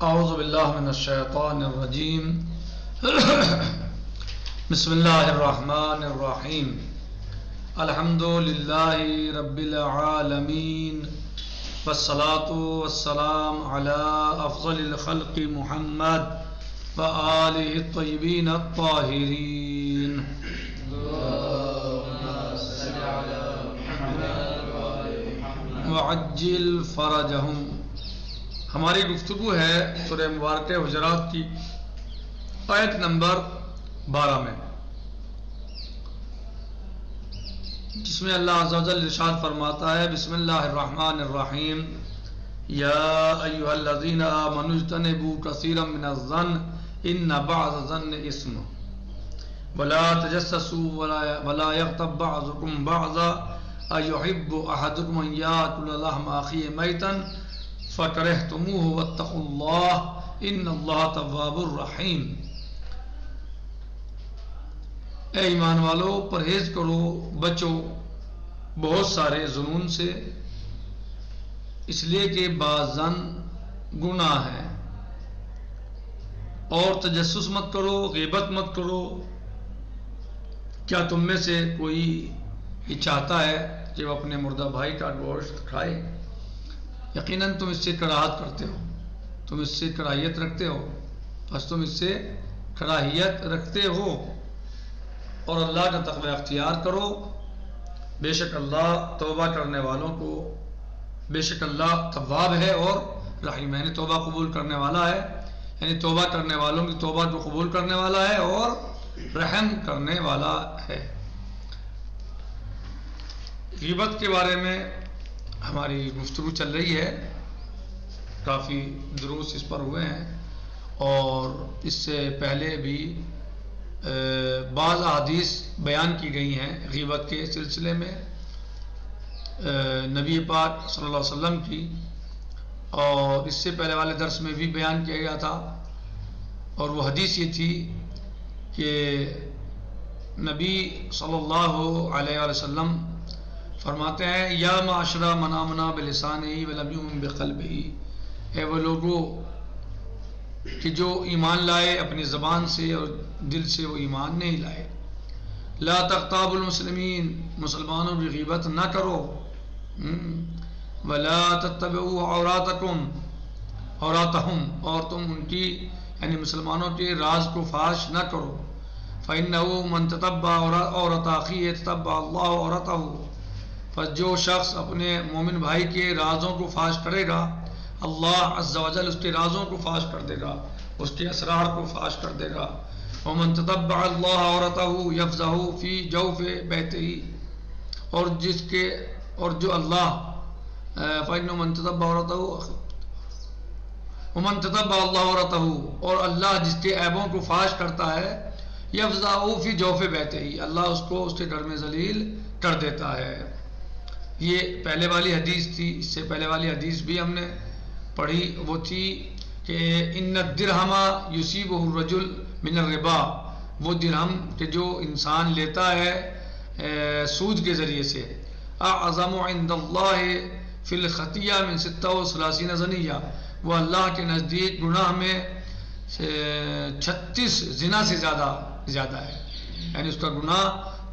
اعوذ باللہ من الشیطان الرجیم بسم اللہ الرحمن الرحیم الحمد للہ رب العالمین والصلاة والسلام علی افضل الخلق محمد وآلہ الطیبین الطاہرین وعجل فرجہم۔ ہماری گفتگو ہے سورہ مبارکہ حجرات کی آیت نمبر 12 میں، جس میں اللہ عز و جل ارشاد فرماتا ہے بسم اللہ الرحمن الرحیم یا ایھا الذین آمنوا اجتنبوا کثیرا من الظن ان بعض الظن اثم ولا تجسسوا ولا یغتب بعضکم بعضا ایحب احدکم ان یاکل لحم اخیہ میتا فَكَرِهْتُمُوهُ وَاتَّقُوا اللَّهَ إِنَّ اللَّهَ تَوَّابٌ رَحِيمٌ۔ اے ایمان والو، پرہیز کرو، بچو بہت سارے ظنون سے، اس لیے کہ بعض ظن گناہ ہے، اور تجسس مت کرو، غیبت مت کرو۔ کیا تم میں سے کوئی یہ چاہتا ہے کہ وہ اپنے مردہ بھائی کا گوشت کھائے؟ یقیناً تم اس سے کراہت کرتے ہو، تم اس سے کراہیت رکھتے ہو، بس تم اس سے کراہیت رکھتے ہو، اور اللہ کا تقوی اختیار کرو۔ بے شک اللہ توبہ کرنے والوں کو، بے شک اللہ تواب ہے اور رحیم ہے، یعنی توبہ قبول کرنے والا ہے، یعنی توبہ کرنے والوں کی توبہ کو قبول کرنے والا ہے اور رحم کرنے والا ہے۔ غیبت کے بارے میں ہماری گفتگو چل رہی ہے، کافی دروس اس پر ہوئے ہیں، اور اس سے پہلے بھی بعض احادیث بیان کی گئی ہیں غیبت کے سلسلے میں نبی پاک صلی اللہ علیہ وسلم کی، اور اس سے پہلے والے درس میں بھی بیان کیا گیا تھا، اور وہ حدیث یہ تھی کہ نبی صلی اللہ علیہ وسلم فرماتے ہیں یا معاشرہ من آمن بلسانہ ولم یؤمن بقلبہ، اے وہ لوگوں کہ جو ایمان لائے اپنی زبان سے اور دل سے وہ ایمان نہیں لائے، لا تغتابوا المسلمین، مسلمانوں کی غیبت نہ کرو، ولا تتبعوا عوراتہم، اور تم ان کی یعنی مسلمانوں کے راز کو فاش نہ کرو، فإنہ من تتبع عورت اخیہ تتبع اللہ عورتہ، پس جو شخص اپنے مومن بھائی کے رازوں کو فاش کرے گا، اللہ عز و جل اس کے رازوں کو فاش کر دے گا، اس کے اسرار کو فاش کر دے گا۔ ومن تتبع اللہ عورتہ یفضح فی جوف بیتہ، اور جو اللہ فإنہ من تتبع عورتہ ومن تتبع اللہ عورتہ، اور اللہ جس کے عیبوں کو فاش کرتا ہے، یفضح فی جوف بیتہ، اللہ اس کو اس کے گھر میں ذلیل کر دیتا ہے۔ یہ پہلے والی حدیث تھی، اس سے پہلے والی حدیث بھی ہم نے پڑھی، وہ تھی کہ ان الدرہم یصیبہ الرجل من الربا، وہ درہم کہ جو انسان لیتا ہے سود کے ذریعے سے، اعظم عند اللہ فی الخطیہ من 36 زنیہ، وہ اللہ کے نزدیک گناہ میں 36 زنا سے زیادہ ہے، یعنی اس کا گناہ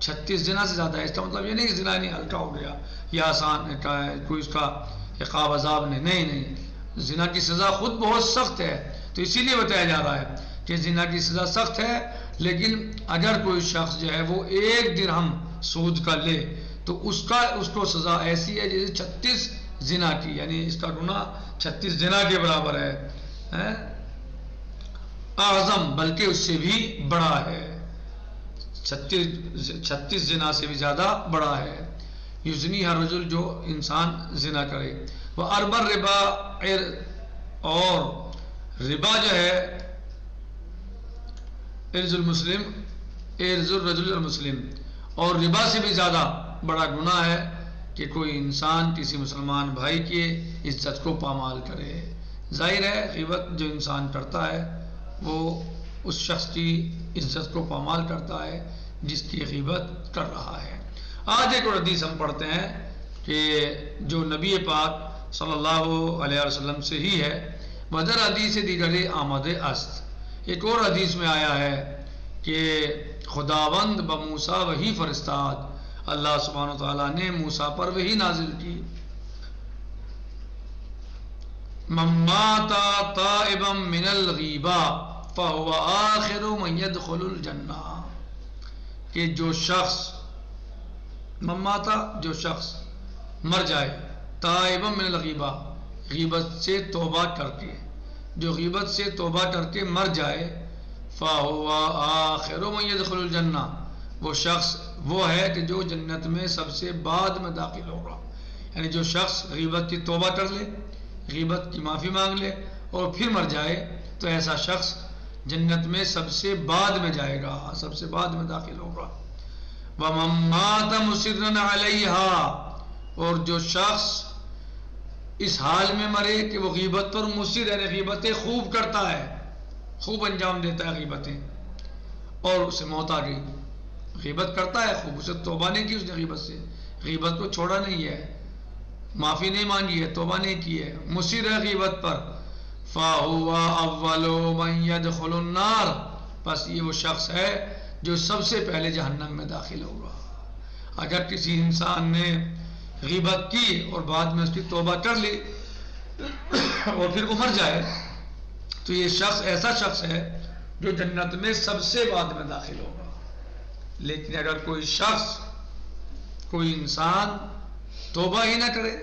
36 زنا سے زیادہ ہے۔ اس کا مطلب یہ نہیں کہ زنا نہیں ہلکا ہو گیا یا آسان کوئی اس کا عقاب عذاب نہیں، زنا کی سزا خود بہت سخت ہے، تو اسی لیے بتایا جا رہا ہے کہ زنا کی سزا سخت ہے، لیکن اگر کوئی شخص جو ہے وہ 1 درہم سود کا لے تو اس کو سزا ایسی ہے جیسے 36 زنا کی، یعنی اس کا گناہ 36 زنا کے برابر ہے، اعظم بلکہ اس سے بھی بڑا ہے، 36 زنا سے بھی زیادہ بڑا ہے۔ یزنی ہر رجل، جو انسان زنا کرے، وہ اربا ربا، اور ربا جو ہے ارز المسلم ارز الرجل المسلم، اور ربا سے بھی زیادہ بڑا گناہ ہے کہ کوئی انسان کسی مسلمان بھائی کی عزت کو پامال کرے۔ ظاہر ہے غیبت جو انسان کرتا ہے وہ اس شخص کی عزت کو پامال کرتا ہے جس کی غیبت کر رہا ہے۔ آج ایک اور حدیث ہم پڑھتے ہیں کہ جو نبی پاک صلی اللہ علیہ وسلم سے ہی ہے، ودر حدیث دیگر آمد است، ایک اور حدیث میں آیا ہے کہ خداوند بموسیٰ وحی فرستاد، اللہ سبحانہ وتعالیٰ نے موسیٰ پر وحی نازل کی، من مات تائبا من الغیبہ فہو آخر من يدخل الجنہ، کہ جو شخص مماتا، جو شخص مر جائے، تائبا من الغیبہ، غیبت سے توبہ کر کے، جو غیبت سے توبہ کر کے مر جائے، فَهُوَ آخِرُ مَن يَدْخُلُ الْجَنَّةَ، وہ شخص وہ ہے کہ جو جنت میں سب سے بعد میں داخل ہوگا، یعنی جو شخص غیبت کی توبہ کر لے، غیبت کی معافی مانگ لے اور پھر مر جائے، تو ایسا شخص جنت میں سب سے بعد میں جائے گا، سب سے بعد میں داخل ہوگا۔ وَمَن مَّاتَ مُصِرًّا عَلَيْهَا، اور جو شخص اس حال میں مرے کہ وہ غیبت پر مصر، یعنی غیبتیں خوب کرتا ہے، خوب انجام دیتا ہے غیبتیں، اور اسے موت آ گئی، غیبت کرتا ہے خوب، اسے توبہ نہیں کی، اس نے غیبت سے، غیبت کو چھوڑا نہیں ہے، معافی نہیں مانگی ہے، توبہ نہیں کی ہے، مصر ہے غیبت پر، فَهُوَ أَوَّلُ مَن يَدْخُلُ النَّارَ، بس یہ وہ شخص ہے جو سب سے پہلے جہنم میں داخل ہوگا۔ اگر کسی انسان نے غیبت کی اور بعد میں اس کی توبہ کر لی اور پھر وہ مر جائے، تو یہ شخص ایسا شخص ہے جو جنت میں سب سے بعد میں داخل ہوگا۔ لیکن اگر کوئی شخص، کوئی انسان توبہ ہی نہ کرے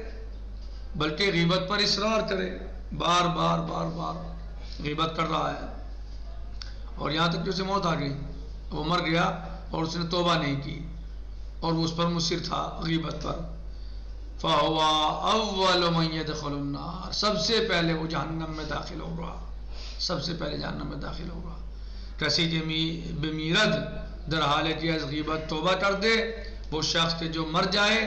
بلکہ غیبت پر اصرار کرے، بار بار بار بار غیبت کر رہا ہے اور یہاں تک کہ اسے موت آ گئی، وہ مر گیا اور اس نے توبہ نہیں کی اور وہ اس پر مصر تھا غیبت پر، فَهُوَ أَوَّلُ مَن يَدْخُلُ النَّارَ، سب سے پہلے وہ جہنم میں داخل ہوگا، سب سے پہلے جہنم میں داخل ہوگا۔ کسی کے بمیرد در حال کہ از غیبت توبہ کر دے، وہ شخص کہ جو مر جائے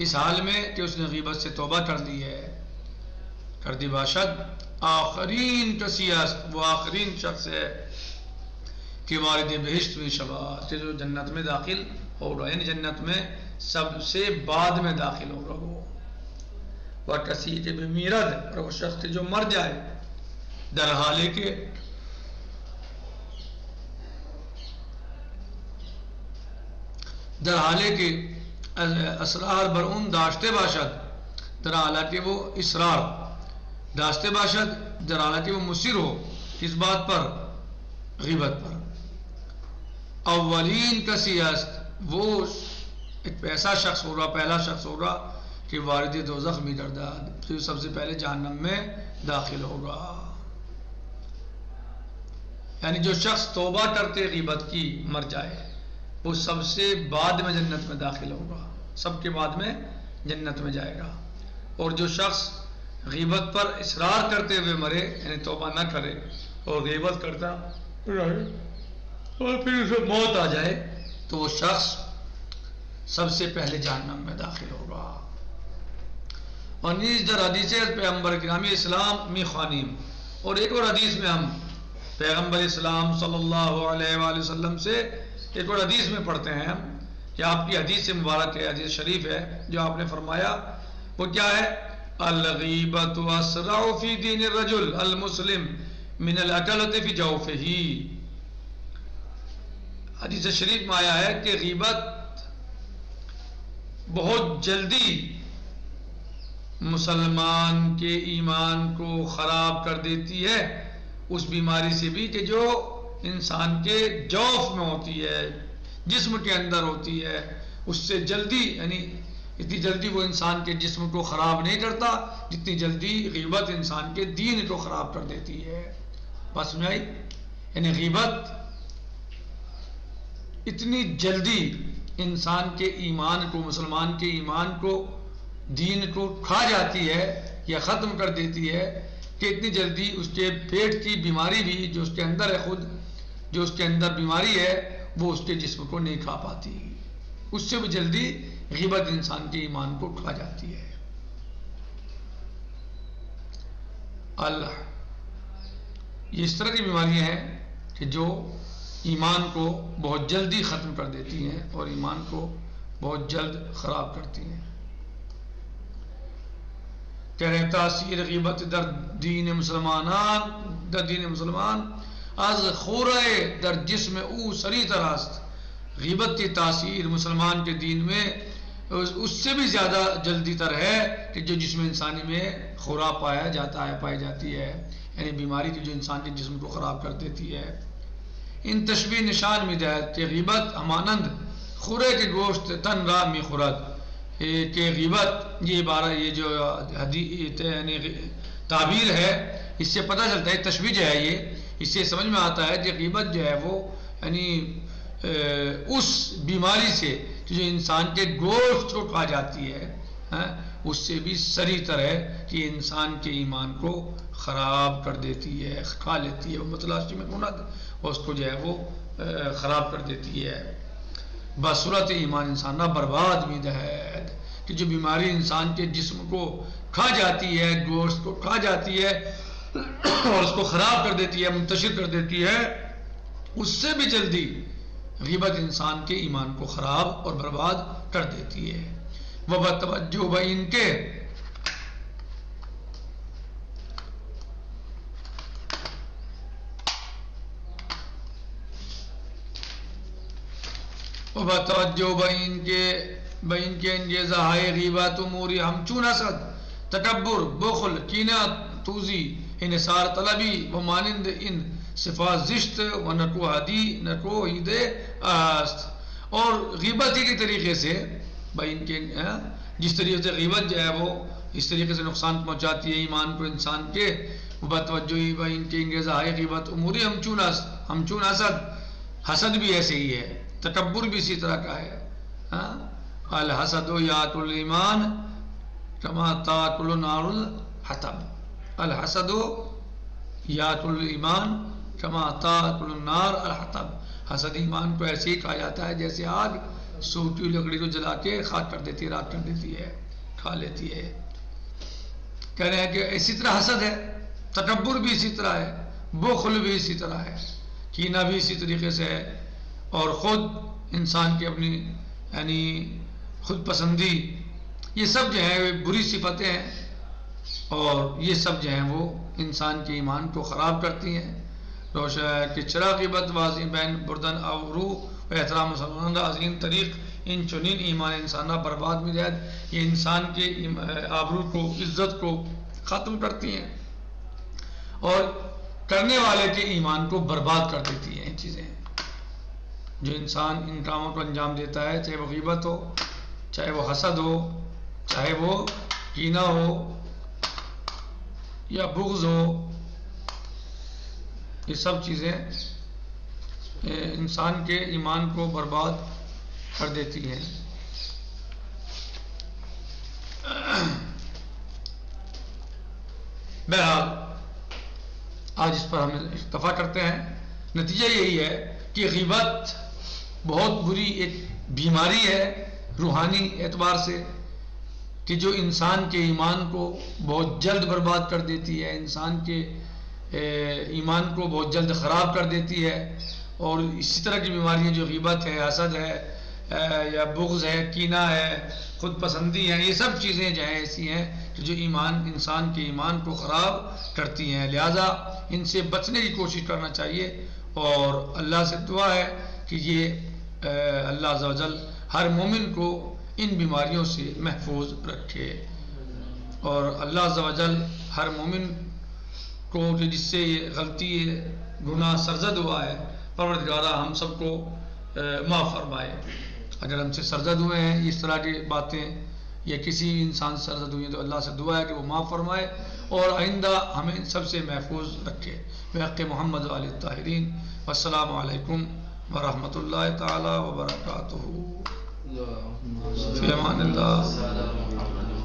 اس حال میں کہ اس نے غیبت سے توبہ کر دی ہے، کر دی باشد آخرین کسی است، وہ آخرین شخص ہے کہ وارد بہشت میں شبات، کہ جو جنت میں داخل ہوگا، یعنی جنت میں سب سے بعد میں داخل ہوگا وہ کسی کے بمیرد، اور وہ شخص جو مر جائے در حالے کے اسرار بر اون داشتے باشد، در حالہ کہ وہ اسرار داشتے باشد، در حالہ کہ وہ مصر ہو اس بات پر، غیبت پر۔ اولین کسی است، وہ ایک ایسا شخص ہوگا، پہلا شخص ہوگا کہ وارد دوزخ بھی گرداد، جو سب سے پہلے جہنم میں داخل ہوگا۔ یعنی جو شخص توبہ کرتے غیبت کی مر جائے، وہ سب سے بعد میں جنت میں داخل ہوگا، سب کے بعد میں جنت میں جائے گا۔ اور جو شخص غیبت پر اصرار کرتے ہوئے مرے، یعنی توبہ نہ کرے اور غیبت کرتا رہے اور پھر اسے موت آ جائے، تو وہ شخص سب سے پہلے جہنم میں داخل ہوگا۔ اور نیز در حدیث پیغمبر گرامی اسلام می خوانیم، اور ایک اور حدیث میں ہم پیغمبر اسلام صلی اللہ علیہ وآلہ وسلم سے ایک اور حدیث میں پڑھتے ہیں ہم، کہ آپ کی حدیث سے مبارک ہے، حدیث شریف ہے، جو آپ نے فرمایا وہ کیا ہے؟ الغیبۃ اسرع فی دین الرجل المسلم من الاکلۃ فی جوفہ۔ حدیث شریف میں آیا ہے کہ غیبت بہت جلدی مسلمان کے ایمان کو خراب کر دیتی ہے، اس بیماری سے بھی کہ جو انسان کے جوف میں ہوتی ہے، جسم کے اندر ہوتی ہے، اس سے جلدی، یعنی اتنی جلدی وہ انسان کے جسم کو خراب نہیں کرتا جتنی جلدی غیبت انسان کے دین کو خراب کر دیتی ہے۔ بس میں آئی، یعنی غیبت اتنی جلدی انسان کے ایمان کو، مسلمان کے ایمان کو، دین کو کھا جاتی ہے یا ختم کر دیتی ہے کہ اتنی جلدی اس کے پیٹ کی بیماری بھی جو اس کے اندر ہے، خود جو اس کے اندر بیماری ہے، وہ اس کے جسم کو نہیں کھا پاتی، اس سے بھی جلدی غیبت انسان کے ایمان کو کھا جاتی ہے۔ اللہ، یہ اس طرح کی بیماریاں ہیں کہ جو ایمان کو بہت جلدی ختم کر دیتی ہیں اور ایمان کو بہت جلد خراب کرتی ہیں۔ کہہ رہے ہیں تاثیر غیبت در دین مسلمان از خورے در جسم او سری تراست. غیبت کی تاثیر مسلمان کے دین میں اس سے بھی زیادہ جلدی تر ہے کہ جو جسم انسانی میں خورا پایا جاتا ہے، پائی جاتی ہے، یعنی بیماری کی جو انسان کے جسم کو خراب کر دیتی ہے. ان تشبیہ نشان میں دہد کہ غیبت ہمانند خورے کے گوشت تن را می خورد، کہ غیبت یہ عبارہ یہ جو یعنی تعبیر ہے اس سے پتہ چلتا ہے، تشبیہ جو ہے یہ اس سے سمجھ میں آتا ہے کہ غیبت جو ہے وہ یعنی اس بیماری سے جو انسان کے گوشت کو کھا جاتی ہے اس سے بھی سری تر ہے کہ انسان کے ایمان کو خراب کر دیتی ہے، کھا لیتی ہے، وہ متلاشی میں گناہ اور اس کو جو ہے وہ خراب کر دیتی ہے. بصورت ایمان انسان نہ برباد مید ہے کہ جو بیماری انسان کے جسم کو کھا جاتی ہے، گوشت کو کھا جاتی ہے اور اس کو خراب کر دیتی ہے، منتشر کر دیتی ہے، اس سے بھی جلدی غیبت انسان کے ایمان کو خراب اور برباد کر دیتی ہے. وہ بتوجہ بین کے بین کے انجزہائے غیبت اموری ہمچون حسد، تکبر، بخل، کینہ، توزی، انحصار طلبی و مانند ان صفات زشت و نکو عید است. اور غیبت ہی کے طریقے سے بین کے جس طریقے سے غیبت جو ہے وہ اس طریقے سے نقصان پہنچاتی ہے ایمان کو انسان کے. بتوجہ بین کے انجزہائے غیبت اموری ہمچون حسد، حسد بھی ایسے ہی ہے، تکبر بھی اسی طرح کا ہے. الحسد یات الایمان کما تاکل نار الحطب، الحسد یات الایمان کما تاکل النار الحطب. حسد ایمان کو ایسے ہی کہا جاتا ہے جیسے آگ سوکھی لکڑی کو جلا کے خاک کر دیتی ہے، راکھ کر دیتی ہے، کھا لیتی ہے. کہہ رہے ہیں کہ اسی طرح حسد ہے، تکبر بھی اسی طرح ہے، بخل بھی اسی طرح ہے، کینہ بھی اسی طریقے سے ہے، اور خود انسان کی اپنی یعنی خود پسندی، یہ سب جو ہیں بری صفتیں ہیں اور یہ سب جو ہیں وہ انسان کے ایمان کو خراب کرتی ہیں. روشن ہے کہ چرا غیبت واضح بین بردن اورو و احترام مسلمان عظیم طریق ان چنین ایمان انسانہ برباد میں جائے، یہ انسان کے آبرو کو، عزت کو ختم کرتی ہیں اور کرنے والے کے ایمان کو برباد کر دیتی ہیں. یہ چیزیں جو انسان ان کاموں کو انجام دیتا ہے، چاہے وہ غیبت ہو، چاہے وہ حسد ہو، چاہے وہ کینہ ہو یا بغض ہو، یہ سب چیزیں انسان کے ایمان کو برباد کر دیتی ہیں. بہرحال آج اس پر ہم اتفاق کرتے ہیں. نتیجہ یہی ہے کہ غیبت بہت بری ایک بیماری ہے روحانی اعتبار سے، کہ جو انسان کے ایمان کو بہت جلد برباد کر دیتی ہے، انسان کے ایمان کو بہت جلد خراب کر دیتی ہے. اور اسی طرح کی بیماریاں جو غیبت ہے، حسد ہے یا بغض ہے، کینہ ہے، خود پسندی ہے، یہ سب چیزیں جو ہیں ایسی ہیں کہ جو انسان کے ایمان کو خراب کرتی ہیں. لہذا ان سے بچنے کی کوشش کرنا چاہیے اور اللہ سے دعا ہے کہ یہ اللہ عز و جل ہر مومن کو ان بیماریوں سے محفوظ رکھے، اور اللہ عز و جل ہر مومن کو جس سے یہ غلطی گناہ سرزد ہوا ہے، پروردگارہ ہم سب کو معاف فرمائے. اگر ہم سے سرزد ہوئے ہیں اس طرح کی باتیں یا کسی انسان سے سرزد ہوئی ہیں تو اللہ سے دعا ہے کہ وہ معاف فرمائے اور آئندہ ہمیں سب سے محفوظ رکھے. بحق محمد علیہ الطاہرین. والسلام علیکم ورحمۃ اللہ تعالی وبرکاتہ. فی امان اللہ.